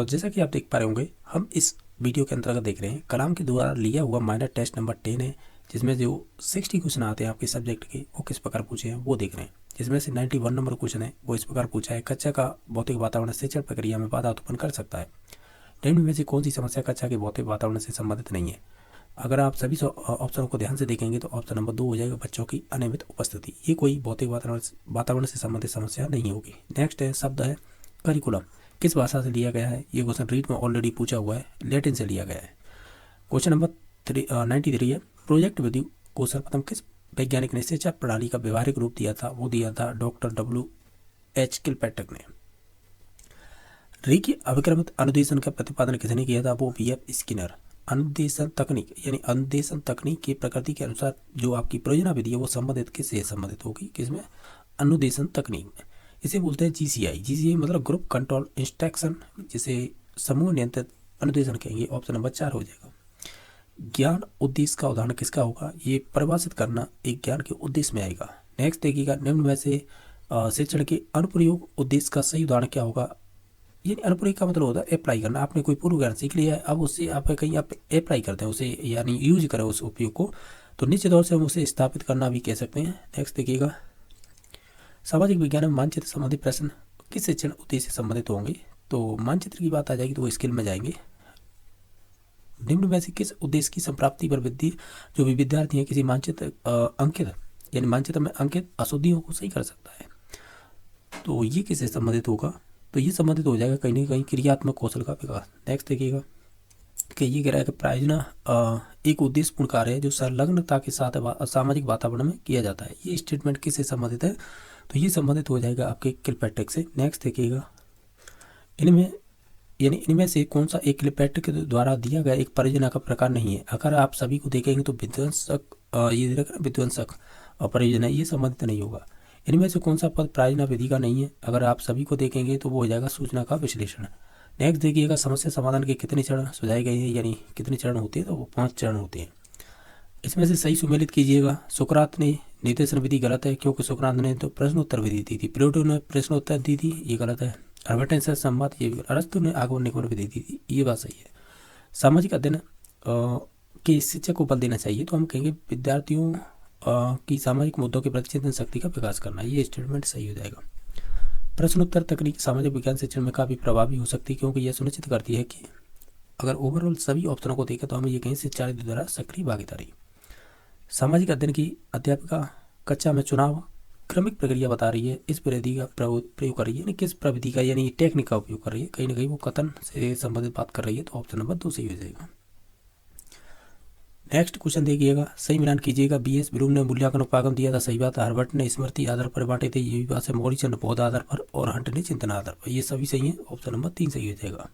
जैसा कि आप देख पा रहे होंगे, हम इस वीडियो के अंतर्गत देख रहे हैं कलाम के द्वारा लिया हुआ माइनर टेस्ट नंबर 10 है, जिसमें जो 60 क्वेश्चन आते हैं आपके सब्जेक्ट के, वो किस प्रकार पूछे हैं वो देख रहे हैं। जिसमें से 91 नंबर क्वेश्चन है वो इस प्रकार पूछा है, कक्षा का भौतिक वातावरण शिक्षण प्रक्रिया में बाधा उत्पन्न कर सकता है। निम्न में से कौन सी समस्या कक्षा के भौतिक वातावरण से संबंधित नहीं है? अगर आप सभी ऑप्शनों को ध्यान से देखेंगे तो ऑप्शन नंबर 2 हो जाएगा, बच्चों की अनियमित उपस्थिति। ये कोई भौतिक वातावरण से संबंधित समस्या नहीं होगी। नेक्स्ट है शब्द है करिकुलम, किस भाषा से लिया गया है? ये क्वेश्चन रीड में ऑलरेडी पूछा हुआ है, लैटिन से लिया गया है। क्वेश्चन नंबर 93 है, प्रोजेक्ट विधि कौशल प्रथम किस वैज्ञानिक ने शिक्षा प्रणाली का व्यवहारिक रूप दिया था? वो दिया था डॉक्टर W.H. किलपैट्रिक ने। रेखीय अभिक्रमित अनुदेशन का प्रतिपादन किसने किया था? वो B.F. स्किनर। अनुदेशन तकनीक यानी अनुदेशन तकनीक की प्रकृति के अनुसार जो आपकी प्रयोजना विधि है वो संबंधित किससे संबंधित होगी? किसमें? अनुदेशन तकनीक में। इसे बोलते हैं GCI मतलब ग्रुप कंट्रोल इंस्ट्रक्शन, जिसे समूह नियंत्रित अनुदेशन कहेंगे। ऑप्शन नंबर 4 हो जाएगा। ज्ञान उद्देश्य का उदाहरण किसका होगा? ये परिभाषित करना एक ज्ञान के उद्देश्य में आएगा। नेक्स्ट देखिएगा, निम्न में से शिक्षण के अनुप्रयोग उद्देश्य का सही उदाहरण क्या होगा? यानी अनुप्रयोग का मतलब होता है अप्लाई करना। आपने कोई पूर्व ज्ञान सीख लिया है, अब उससे आप कहीं आप अप्लाई करते हैं उसे, यानी यूज करें उस उपयोग को, तो निश्चित तौर से हम उसे स्थापित करना भी कह सकते हैं। नेक्स्ट देखिएगा, सामाजिक विज्ञान में मानचित्र संबंधी प्रश्न किस शिक्षण उद्देश्य से संबंधित होंगे? तो मानचित्र की बात आ जाएगी तो वो स्किल में जाएंगे। निम्न में से किस उद्देश्य की संप्राप्ति पर जो भी विद्यार्थी है किसी मानचित्र अंकित यानी मानचित्र में अंकित अशुद्धियों को सही कर सकता है, तो ये किससे संबंधित होगा? तो ये संबंधित हो जाएगा कहीं ना कहीं क्रियात्मक कौशल का विकास। नेक्स्ट देखिएगा कि ये कह रहा है कि प्रायोजना एक उद्देश्यपूर्ण कार्य है जो संलग्नता के साथ सामाजिक वातावरण में किया जाता है। ये स्टेटमेंट किससे संबंधित है? तो ये संबंधित हो जाएगा आपके किलपैट्रिक से। नेक्स्ट देखिएगा, इनमें से कौन सा एक किलपैट्रिक के द्वारा दिया गया एक परियोजना का प्रकार नहीं है? अगर आप सभी को देखेंगे तो विध्वंसक और परियोजना ये संबंधित नहीं होगा। इनमें से कौन सा पद प्रायोजना विधि का नहीं है? अगर आप सभी को देखेंगे तो वो हो जाएगा सूचना का विश्लेषण। नेक्स्ट देखिएगा, समस्या समाधान के कितने चरण सुझाए गए हैं, यानी कितने चरण होते हैं? तो वो 5 चरण होते हैं। इसमें से सही सुमेलित कीजिएगा। सुकरात ने निर्देशन विधि गलत है, क्योंकि सुकरात ने तो प्रश्नोत्तर विधि दी थी। प्लेटो ने प्रश्नोत्तर दी थी, ये गलत है। अल्बर्ट से संवाद, ये अरस्तु ने आगमन निगमन विधि दी थी, ये बात सही है। सामाजिक अध्ययन के शिक्षक को बल देना चाहिए, तो हम कहेंगे विद्यार्थियों की सामाजिक मुद्दों के प्रति चिंतन शक्ति का विकास करना, ये स्टेटमेंट सही हो जाएगा। प्रश्नोत्तर तकनीक सामाजिक विज्ञान शिक्षण में काफ़ी प्रभावी हो सकती है, क्योंकि यह सुनिश्चित करती है कि अगर ओवरऑल सभी ऑप्शनों को देखें तो हमें ये कहीं शिक्षाविद द्वारा सक्रिय भागीदारी। सामाजिक अध्ययन की अध्यापिका कक्षा में चुनाव क्रमिक प्रक्रिया बता रही है, इस विधि का प्रयोग कर रही है, यानी किस प्रविधि का यानी टेक्निक का उपयोग कर रही है? कहीं ना कहीं वो कथन से संबंधित बात कर रही है, तो ऑप्शन नंबर 2 सही हो जाएगा। नेक्स्ट क्वेश्चन देखिएगा, सही मिलान कीजिएगा। BS ब्लूम ने मूल्यांकन उपागम दिया था, सही बात है। हर्बर्ट ने स्मृति आधार पर बांटे थे, ये भी बात है। मॉरिसन ने बौद्ध आधार पर और हंट ने चिंतन आधार पर, ये सभी सही है। ऑप्शन नंबर 3 सही हो जाएगा।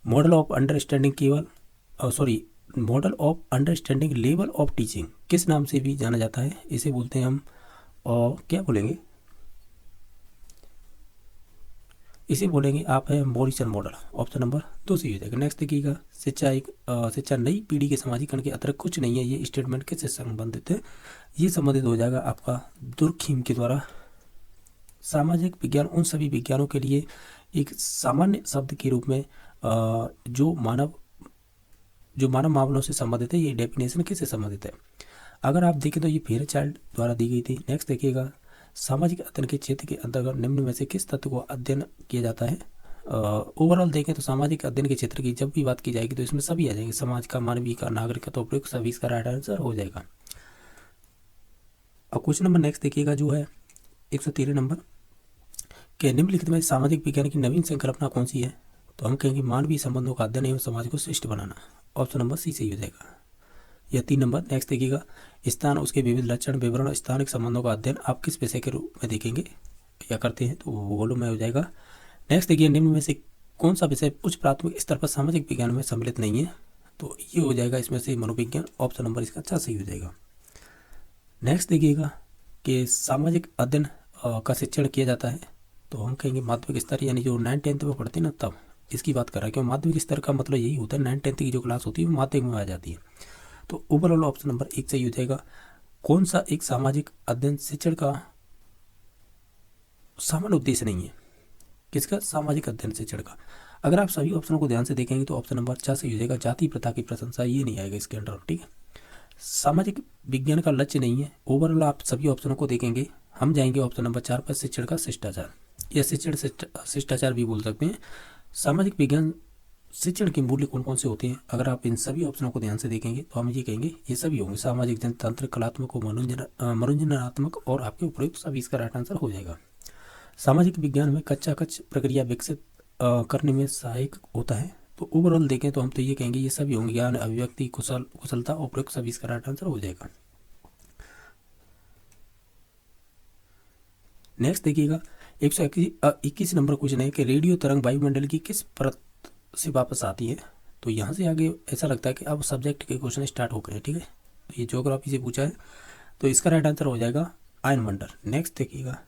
Model of understanding level of teaching किस नाम से भी जाना जाता है? इसे बोलते हैं हम क्या बोलेंगे? इसे बोलेंगे आप है मॉरिसन मॉडल। ऑप्शन नंबर 2 सही हो जाएगा। नेक्स्ट देखिएगा, शिक्षा नई पीढ़ी के समाजीकरण के अतिरिक्त कुछ नहीं है, ये स्टेटमेंट किससे संबंधित है? ये संबंधित हो जाएगा आपका दुर्खीम के द्वारा। सामाजिक विज्ञान उन सभी विज्ञानों के लिए एक सामान्य शब्द के रूप में जो मानव मामलों से संबंधित है, ये डेफिनेशन किससे संबंधित है? अगर आप देखें तो ये फेयरचाइल्ड द्वारा दी गई थी। नेक्स्ट देखिएगा, सामाजिक अध्ययन के क्षेत्र के अंतर्गत निम्न में से किस तत्व को अध्ययन किया जाता है? ओवरऑल देखें तो सामाजिक अध्ययन के क्षेत्र की जब भी बात की जाएगी तो इसमें सभी आ जाएंगे, समाज का, मानवीय का, नागरिक का, तो उपयुक्त सभी इसका राइट आंसर हो जाएगा। और क्वेश्चन नंबर नेक्स्ट देखिएगा जो है 113 नंबर के निम्नलिखित में सामाजिक विज्ञान की नवीन संकल्पना कौन सी है? तो हम कहेंगे मानवीय संबंधों का अध्ययन एवं समाज को श्रेष्ठ बनाना। ऑप्शन नंबर C सही हो जाएगा। या 3 नंबर नेक्स्ट देखिएगा, स्थान उसके विविध लक्षण विवरण स्थानिक संबंधों का अध्ययन आप किस विषय के रूप में देखेंगे या करते हैं? तो भूगोल में हो जाएगा। नेक्स्ट देखिए, निम्न में से कौन सा विषय उच्च प्राथमिक स्तर पर सामाजिक विज्ञान में सम्मिलित नहीं है? तो ये हो जाएगा इसमें से मनोविज्ञान। ऑप्शन नंबर इसका 4 सही हो जाएगा। नेक्स्ट देखिएगा कि सामाजिक अध्ययन का शिक्षण किया जाता है, तो हम कहेंगे माध्यमिक स्तर, यानी जो 9th-10th में पढ़ते हैं ना, तब इसकी बात कर रहा है। क्यों? माध्यमिक स्तर का मतलब यही होता है, 9th-10th की जो क्लास होती है वो माध्यमिक में आ जाती है। तो ओवरऑल ऑप्शन नंबर 1 सही हो जाएगा। कौन सा एक सामाजिक अध्ययन शिक्षण का सामान्य उद्देश्य नहीं है? किसका? सामाजिक अध्ययन शिक्षण का। अगर आप सभी ऑप्शनों को ध्यान से देखेंगे तो ऑप्शन नंबर 4 सही हो जाएगा, जाति प्रथा की प्रशंसा, ये नहीं आएगा इसके अंडर, ठीक है। सामाजिक विज्ञान का लक्ष्य नहीं है। ओवरऑल आप सभी ऑप्शनों को देखेंगे, हम जाएंगे ऑप्शन नंबर 4 पर, शिक्षण का शिष्टाचार या शिष्टाचार भी बोल सकते हैं। सामाजिक विज्ञान शिक्षण के मूल्य कौन कौन से होते हैं? अगर आप इन सभी ऑप्शनों को ध्यान से देखेंगे तो हम ये कहेंगे ये सभी होंगे, सामाजिक, जनतंत्र, कलात्मक और मनोरंजनात्मक, और आपके उपयुक्त सभी इसका राइट आंसर हो जाएगा। सामाजिक विज्ञान में कच्चा प्रक्रिया विकसित करने में सहायक होता है। तो ओवरऑल देखें तो हम तो ये कहेंगे ये सभी होंगे, ज्ञान, अभिव्यक्ति, कुशलता और उपयुक्त सभी इसका राइट आंसर हो जाएगा। नेक्स्ट देखिएगा 121 नंबर क्वेश्चन है कि रेडियो तरंग वायुमंडल की किस परत से वापस आती है? तो यहाँ से आगे ऐसा लगता है कि अब सब्जेक्ट के क्वेश्चन स्टार्ट हो गए हैं, ठीक है। तो ये ज्योग्राफी से पूछा है, तो इसका राइट आंसर हो जाएगा आयनमंडल। नेक्स्ट देखिएगा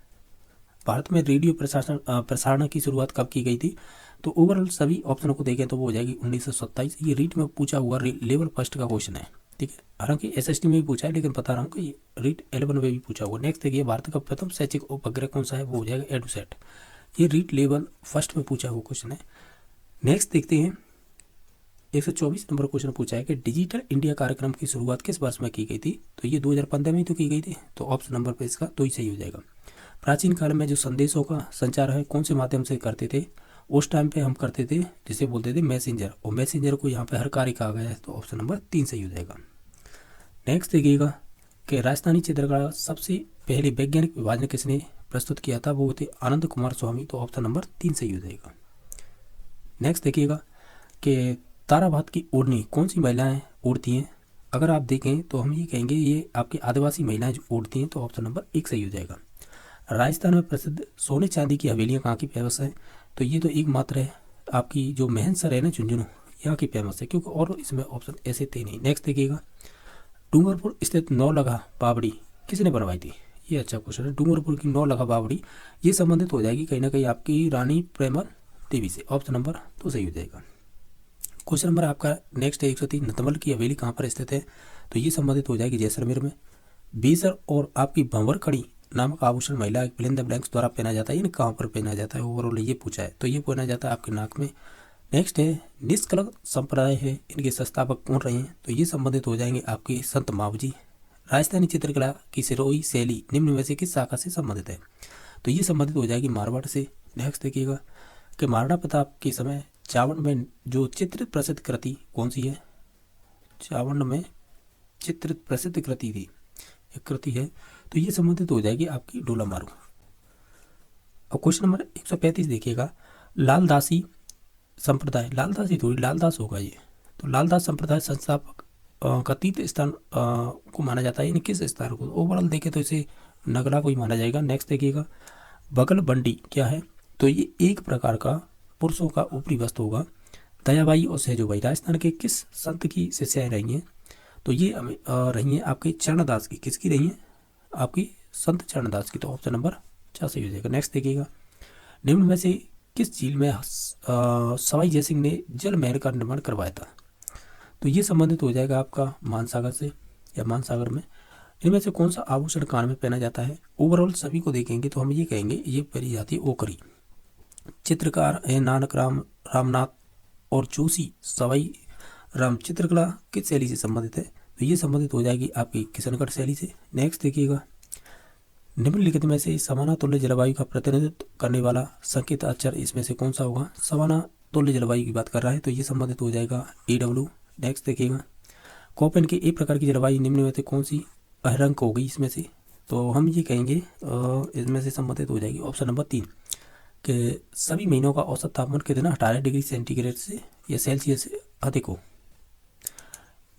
भारत में रेडियो प्रसारण की शुरुआत कब की गई थी? तो ओवरऑल सभी ऑप्शनों को देखें तो वो हो जाएगी 1927। ये रीट में पूछा हुआ लेवल फर्स्ट का क्वेश्चन है, ठीक है। हालांकि एसएसटी में भी पूछा है, लेकिन बता रहा हूँ कि रीट 11 में भी पूछा हुआ। नेक्स्ट देखिए भारत का प्रथम शैक्षिक उपग्रह कौन सा है? वो हो जाएगा एडुसेट। ये रीट लेवल फर्स्ट में पूछा हुआ क्वेश्चन है। नेक्स्ट देखते हैं 124 नंबर क्वेश्चन पूछा है कि डिजिटल इंडिया कार्यक्रम की शुरुआत किस वर्ष में की गई थी? तो ये 2015 में तो की गई थी, तो ऑप्शन नंबर पे इसका 2 ही सही हो जाएगा। प्राचीन काल में जो संदेशों का संचार है कौन से माध्यम से करते थे? उस टाइम पे हम करते थे जिसे बोलते थे मैसेंजर, और मैसेंजर को यहाँ पे हर कार्य कहा गया है, तो ऑप्शन नंबर 3 सही हो जाएगा। नेक्स्ट देखिएगा कि राजस्थानी चित्रकला सबसे पहले वैज्ञानिक विभाजन किसने प्रस्तुत किया था? वो थे आनंद कुमार स्वामी, तो ऑप्शन नंबर 3 सही हो जाएगा। नेक्स्ट देखिएगा कि ताराभात की ओढ़नी कौन सी महिलाएं ओढ़ती हैं? अगर आप देखें तो हम ये कहेंगे ये आपकी आदिवासी महिलाएं जो ओढ़ती हैं, तो ऑप्शन नंबर 1 सही हो जाएगा। राजस्थान में प्रसिद्ध सोने चांदी की हवेलियाँ कहाँ की फेमस है? तो ये तो एक मात्र है आपकी जो महनसर है ना, झुंझुनू, यहाँ की फेमस है, क्योंकि और इसमें ऑप्शन ऐसे थे नहीं। नेक्स्ट देखिएगा डूंगरपुर स्थित नौलखा बावड़ी किसने बनवाई थी? ये अच्छा क्वेश्चन है। डूंगरपुर की नौलखा बावड़ी ये संबंधित हो जाएगी कहीं ना कहीं आपकी रानी प्रेमल देवी से, ऑप्शन नंबर 2 सही हो जाएगा। क्वेश्चन नंबर आपका नेक्स्ट है 103 नतमल की हवेली कहाँ पर स्थित है? तो ये संबंधित हो जाएगी जैसलमेर में। बेसर और आपकी भंवर खड़ी नामक आभूषण महिला फिल इन द ब्लैंक्स द्वारा पहना जाता है, यानी कहाँ पर पहना जाता है? ओवरऑल ये पूछा है, तो ये पहना जाता है आपके नाक में। नेक्स्ट है निष्कलंक संप्रदाय है, इनके संस्थापक कौन रहे हैं? तो ये संबंधित हो जाएंगे आपके संत मावजी। राजस्थानी चित्रकला की सिरोही शैली निम्न में से किस शाखा से संबंधित है? तो ये संबंधित हो जाएगी मारवाड़ से। नेक्स्ट देखिएगा कि महाराणा प्रताप के समय चावंड में जो चित्रित प्रसिद्ध कृति कौन सी है? चावंड में चित्रित प्रसिद्ध कृति थी, एक कृति है, तो ये संबंधित हो जाएगी आपकी डोला मारू। और क्वेश्चन नंबर 135 देखिएगा लालदासी संप्रदाय, लालदासी थोड़ी लालदास होगा ये, तो लालदास संप्रदाय संस्थापक का तीर्थ स्थान को माना जाता है, यानी किस स्थान को? ओवरऑल देखें तो इसे नगला को ही माना जाएगा। नेक्स्ट देखिएगा बगल बंडी क्या है? तो ये एक प्रकार का पुरुषों का ऊपरी वस्त्र होगा। दयाबाई और सहजोबाई राजस्थान के किस संत की शिष्याएं रही हैं? तो ये रही हैं आपके चरणदास की, किसकी रही हैं? आपकी संत चरणदास की, तो ऑप्शन नंबर 4 सही हो जाएगा। नेक्स्ट देखिएगा निम्न में से किस झील में सवाई जयसिंह ने जल महल का निर्माण करवाया था? तो ये संबंधित हो जाएगा आपका मानसागर से या मानसागर में। इनमें से कौन सा आभूषण कान में पहना जाता है? ओवरऑल सभी को देखेंगे तो हम ये कहेंगे ये पहनी जाती है ओकरी। चित्रकार है नानक रामनाथ और जोशी सवाई राम चित्रकला किस शैली से संबंधित है? तो ये संबंधित हो जाएगी आपकी किशनगढ़ शैली से। नेक्स्ट देखिएगा निम्नलिखित में से समानातुल्य जलवायु का प्रतिनिधित्व करने वाला संकेत अक्षर इसमें से कौन सा होगा? समानातुल्य जलवायु की बात कर रहा है, तो ये संबंधित हो जाएगा EW। नेक्स्ट देखिएगा कोपेन के एक प्रकार की जलवायु निम्न में से कौन सी अहरंक होगी इसमें से? तो हम ये कहेंगे इसमें से संबंधित हो जाएगी ऑप्शन नंबर 3 कि सभी महीनों का औसत तापमान कितना 18 डिग्री सेंटीग्रेड से या सेल्सियस से अधिक हो।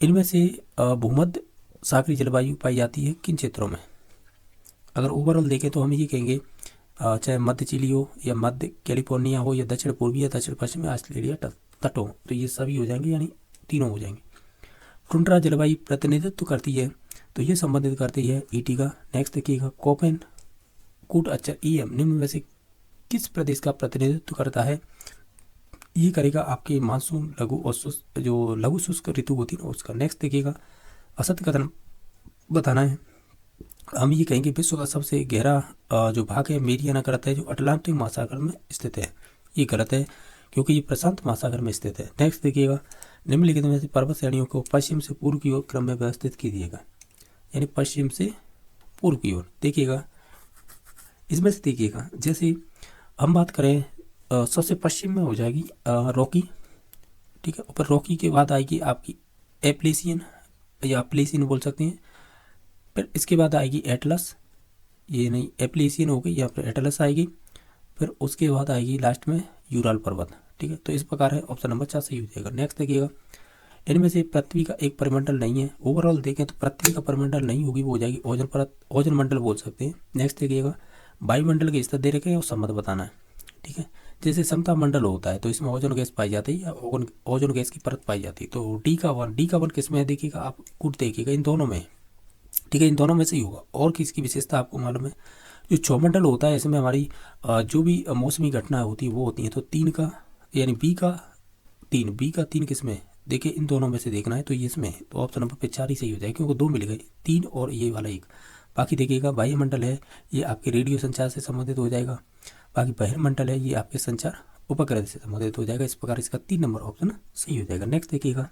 इनमें से भूमध्य सागरीय जलवायु पाई जाती है किन क्षेत्रों में? अगर ओवरऑल देखें तो हम ये कहेंगे चाहे मध्य चिली हो या मध्य कैलिफोर्निया हो या दक्षिण पूर्वी या दक्षिण पश्चिमी ऑस्ट्रेलिया तट हो, तो ये सभी हो जाएंगे, यानी तीनों हो जाएंगे। टुंड्रा जलवायु प्रतिनिधित्व करती है, तो ये संबंधित करती है ET का। नेक्स्ट देखिएगा कोपेन कूट अक्षर EM निम्न में से किस प्रदेश का प्रतिनिधित्व करता है? ये करेगा आपके मानसून लघु और जो लघु शुष्क ऋतु होती है ना उसका। नेक्स्ट देखिएगा असत कथन बताना है हम ये कहेंगे विश्व का सबसे गहरा जो भाग है मेरियाना कराता है जो अटलांटिक महासागर में स्थित है। ये गलत है क्योंकि ये प्रशांत महासागर में स्थित है। नेक्स्ट देखिएगा, निम्नलिखित में से पर्वत श्रेणियों को पश्चिम से पूर्व की ओर क्रम में व्यवस्थित कीजिएगा, यानी पश्चिम से पूर्व की ओर। देखिएगा इसमें से देखिएगा, जैसे हम बात करें सबसे पश्चिम में हो जाएगी रॉकी, ठीक है। ऊपर रॉकी के बाद आएगी आपकी एप्लेसियन या प्लेसियन बोल सकते हैं। फिर इसके बाद आएगी एटलस, ये नहीं एप्लेसियन हो गई या फिर एटलस आएगी। फिर उसके बाद आएगी लास्ट में यूराल पर्वत, ठीक है। तो इस प्रकार है, ऑप्शन नंबर 4 सही हो जाएगा। नेक्स्ट देखिएगा, इनमें से पृथ्वी का एक परिमंडल नहीं है। ओवरऑल देखें तो पृथ्वी का परिमंडल नहीं होगी, वो हो जाएगी ओजोन परत, ओजोन मंडल बोल सकते हैं। नेक्स्ट देखिएगा, वायुमंडल के स्तर दे रखे हैं और सम्मत बताना है, ठीक है। जैसे समता मंडल होता है तो इसमें ओजोन गैस पाई जाती है या ओजोन गैस की परत पाई जाती है। तो डी का वन किस में है देखिएगा, आप कुट देखिएगा इन दोनों में, ठीक है। इन दोनों में से ही होगा। और किसकी विशेषता आपको मालूम है, जो छौमंडल होता है इसमें हमारी जो भी मौसमी घटना होती है वो होती है। तो 3 का यानी बी का 3 किस में, देखिए इन दोनों में से देखना है तो ये इसमें है। तो ऑप्शन नंबर पे 4 ही सही हो जाएगा क्योंकि 2 मिल गए, 3 और ये वाला 1। बाकी देखिएगा वायुमंडल है ये आपके रेडियो संचार से संबंधित हो जाएगा। बाकी बहिर्मंडल है ये आपके संचार उपग्रह से संबंधित हो जाएगा। इस प्रकार इसका 3 नंबर ऑप्शन सही हो जाएगा। नेक्स्ट देखिएगा,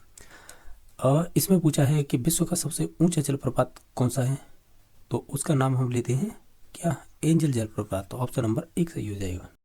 इसमें पूछा है कि विश्व का सबसे ऊंचा जलप्रपात कौन सा है, तो उसका नाम हम लेते हैं क्या, एंजल जलप्रपात। तो ऑप्शन नंबर 1 सही हो जाएगा।